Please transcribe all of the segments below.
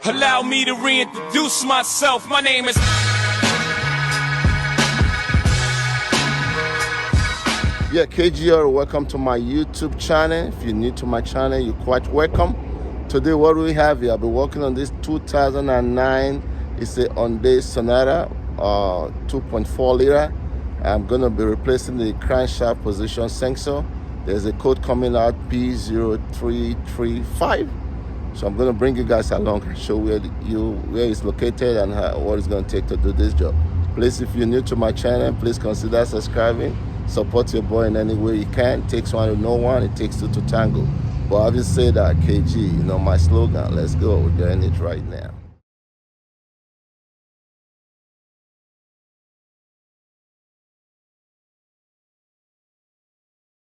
Allow me to reintroduce myself. My name is... Yeah, KGR, welcome to my YouTube channel. If you're new to my channel, you're quite welcome. Today, what do we have here? I'll be working on this 2009. It's a Hyundai Sonata 2.4 liter. I'm going to be replacing the crankshaft position sensor. There's a code coming out P0335. So I'm going to bring you guys along and show where it's located and what it's going to take to do this job. Please, if you're new to my channel, please consider subscribing. Support your boy in any way you can. It takes one to know one, it takes two to tango. But I've just said that, KG, you know my slogan. Let's go. We're doing it right now.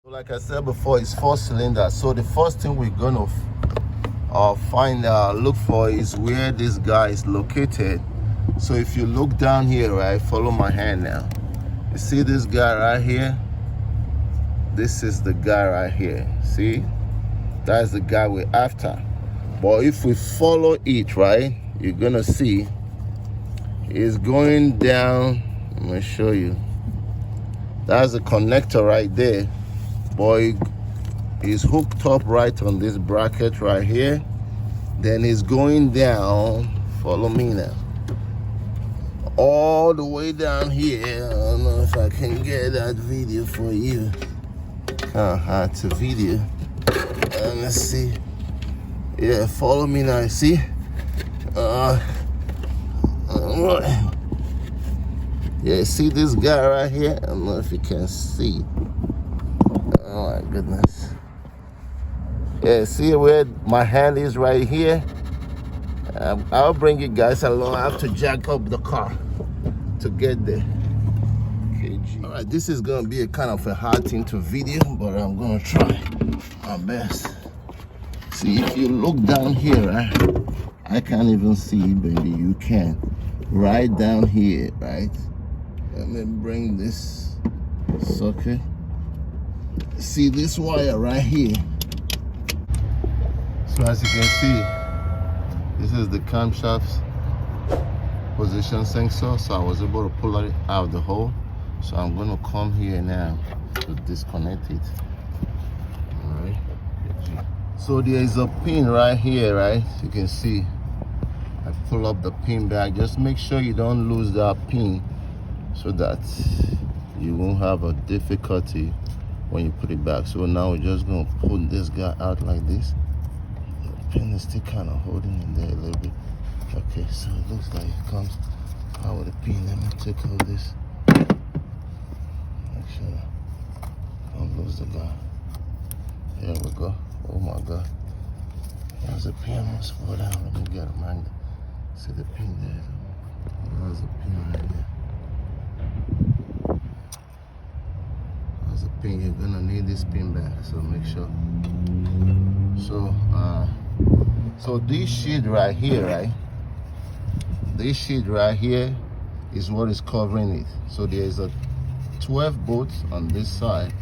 Like I said before, it's 4-cylinder. So the first thing we're gonna look for is where this guy is located. So if you look down here, right, follow my hand now. You see this guy right here? This is the guy right here. See? That's the guy we're after. But if we follow it, right, you're gonna see it's going down. Let me show you. That's a connector right there. Boy, is hooked up right on this bracket right here. Then it's going down. Follow me now. All the way down here. I don't know if I can get that video for you. It's a video. Let's see. Yeah, follow me now. See? Yeah, see this guy right here? I don't know if you can see. Oh my goodness. Yeah, see where my hand is right here? I'll bring you guys along. I have to jack up the car to get there. KG. All right, this is gonna be a kind of a hard thing to video, but I'm gonna try my best. See, if you look down here, right? I can't even see, baby. You can. Right down here, right? Let me bring this socket. See this wire right here. So as you can see, this is the camshaft position sensor. So I was able to pull it out of the hole. So I'm going to come here now to disconnect it. All right. So there is a pin right here, right? You can see. I pull up the pin back. Just make sure you don't lose that pin, so that you won't have a difficulty when you put it back. So now we're just going to pull this guy out like this. The pin is still kind of holding in there a little bit. Okay, so it looks like it comes out with a pin. Let me take out this. Make sure I don't lose the guy. There we go. Oh my God. There's a pin almost fall down. Let me get a magnet. See the pin there? There's a pin right there. There's a pin. You're gonna need this pin back, so make sure. So this sheet right here, right? This sheet right here is what is covering it. So there's a 12 bolts on this side,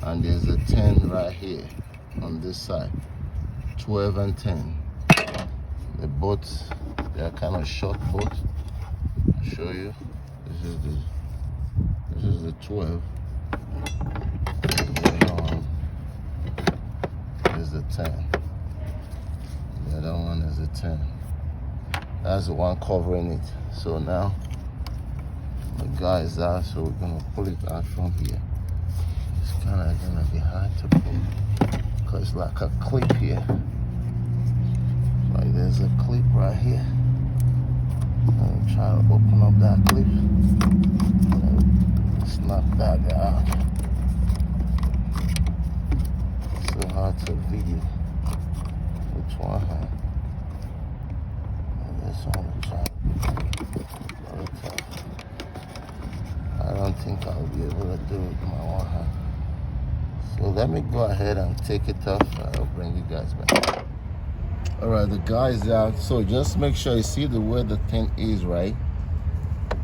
and there's a 10 right here on this side. 12 and 10. The bolts, they are kind of short bolts. I'll show you. This is the 12. This is the 10. The other one is the 10. That's the one covering it. So now the guy is out, so we're gonna pull it out from here. It's kind of gonna be hard to pull because it's like a clip here. Like there's a clip right here. I'm trying to open up that clip and snap that out. It's so hard to video. Which one? This one, I don't think I'll be able to do it with my one hand. So let me go ahead and take it off. I'll bring you guys back. All right, the guy's out. So just make sure you see the way the thing is, right?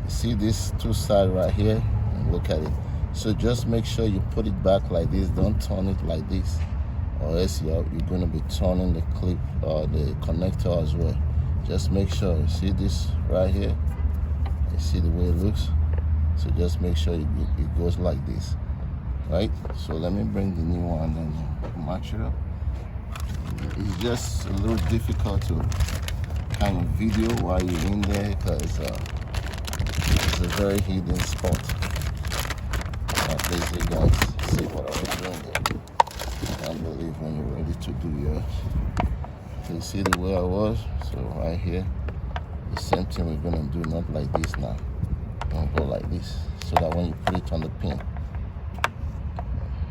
You see this two side right here? And look at it. So just make sure you put it back like this. Don't turn it like this, or else you're going to be turning the clip or the connector as well. just make sure you see this right here. You see the way it looks. So just make sure it goes like this, right? So let me bring the new one and match it up. It's just a little difficult to kind of video while you're in there because it's a very hidden spot. At least you guys see what I was doing there. I believe when you're ready to do yours. So you see the way I was? So right here, the same thing we're gonna do, not like this now. Don't go like this, so that when you put it on the pin,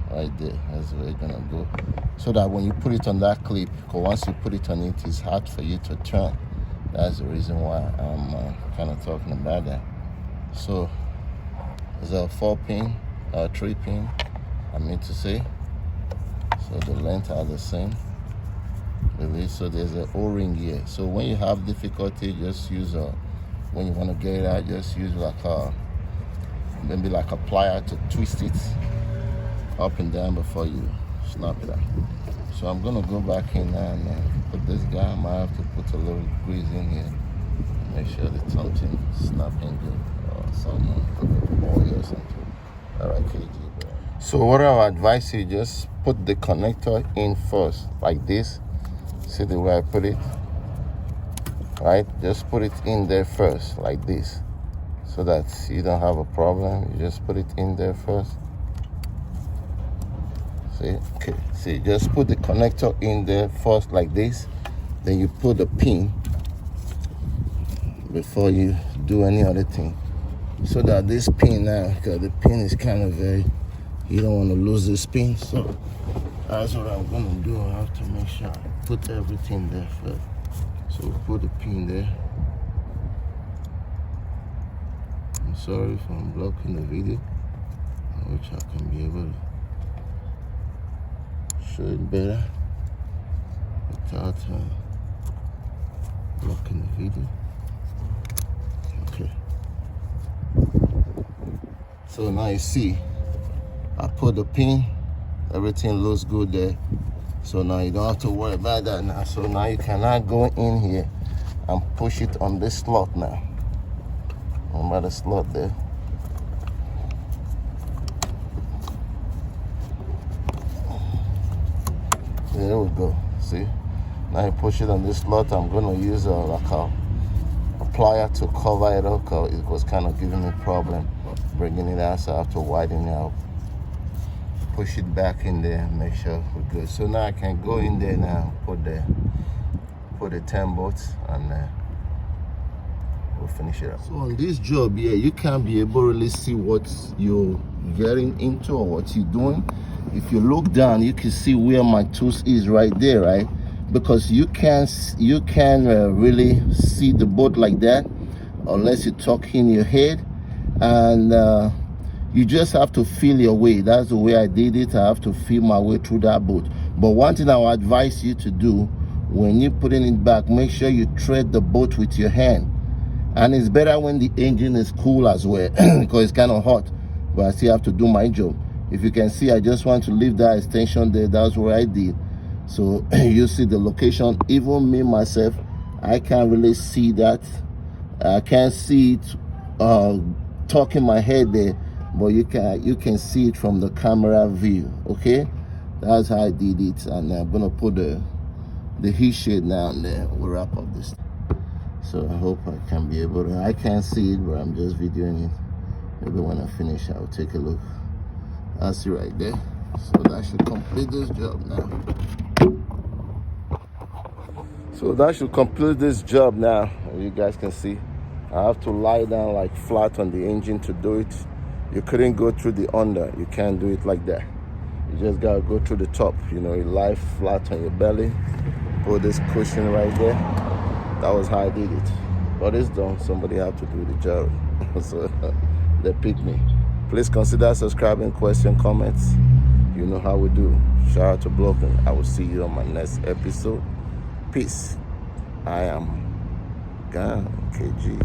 right there, that's where it's gonna go. So that when you put it on that clip, because once you put it on it, it's hard for you to turn. That's the reason why I'm kind of talking about that. So there's a 4-pin, 3-pin, I mean to say. So the length are the same. Really. So there's an O-ring here. So when you have difficulty, just use when you want to get it out, just use maybe like a plier to twist it up and down before you snap it out. So I'm gonna go back in now and put this guy. I might have to put a little grease in here, make sure that something snapping good or some oil or something. All right, KG. So what I would advise you, just put the connector in first, like this. See the way I put it? Right? Just put it in there first, like this, so that you don't have a problem. You just put it in there first. See? Okay. See, just put the connector in there first, like this. Then you put the pin before you do any other thing. So that this pin now, because the pin is kind of very, you don't want to lose this pin. So that's what I'm gonna do. I have to make sure I put everything there first. So we'll put the pin there. I'm sorry if I'm blocking the video. I wish I can be able to show it better without blocking the video. Okay. So now you see, I put the pin. Everything looks good there. So now you don't have to worry about that now. So now you cannot go in here and push it on this slot now. On the slot there. There we go. See? Now you push it on this slot. I'm gonna use like a plier to cover it up because it was kind of giving me a problem bringing it out, so I have to widen it out. Push it back in there, make sure we're good. So now I can go in there now, put the 10 bolts, and we'll finish it up. So on this job here, you can't be able to really see what you're getting into or what you're doing. If you look down, you can see where my tools is right there, right? Because you can really see the boat like that unless you tuck in your head, and you just have to feel your way. That's the way I did it. I have to feel my way through that boat. But one thing I would advise you to do when you're putting it back, make sure you tread the boat with your hand. And it's better when the engine is cool as well because it's kind of hot, but I still have to do my job. If you can see, I just want to leave that extension there. That's what I did. So you see the location. Even me myself, I can't really see that. I can't see it tucking my head there, but you can see it from the camera view. Okay, that's how I did it. And I'm gonna put the heat shade down there. We'll wrap up this. So I hope I can be able to. I can't see it, but I'm just videoing it. Maybe when I finish, I'll take a look. That's it right there. So that should complete this job now. So that should complete this job now. You guys can see, I have to lie down like flat on the engine to do it. You couldn't go through the under. You can't do it like that. You just gotta go through the top. You know, you lie flat on your belly. Put this cushion right there. That was how I did it. But it's done. Somebody have to do the job. So they picked me. Please consider subscribing, question, comments. You know how we do. Shout out to Blogging. I will see you on my next episode. Peace. I am gone, KG.